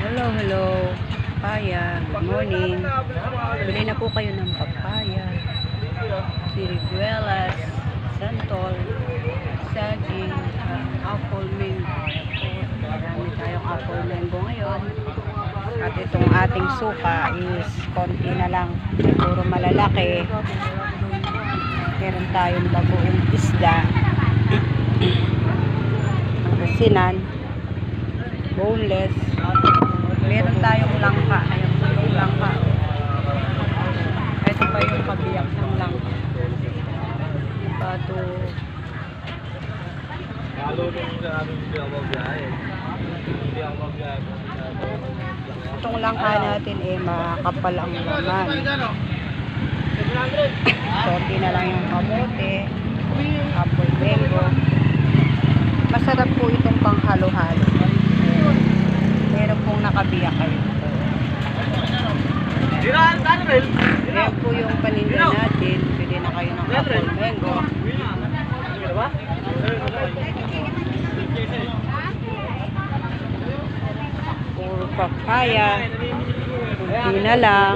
Hello, hello. Papaya. Good morning. Bili na po kayo ng papaya. Siriguelas, santol, saging, at apple mango. Marami tayong apple mango ngayon. At itong ating suka is konti na lang. Puro malalaki. Meron tayong bagoong isda. Asinan. Boneless. Meron tayong langka. Ayan po yung langka. Ito pa yung kabiyak ng langka. Pato. Itong langka natin makakapal ang laman. Sorti na lang yung kamote. Apple mango. Masarap po itong panghalo-halo. Meron pong nakabiyak kayo. Ayan po yung paninda natin. Pwede na kayo ng apple mango. Puro papaya. Kunti na lang.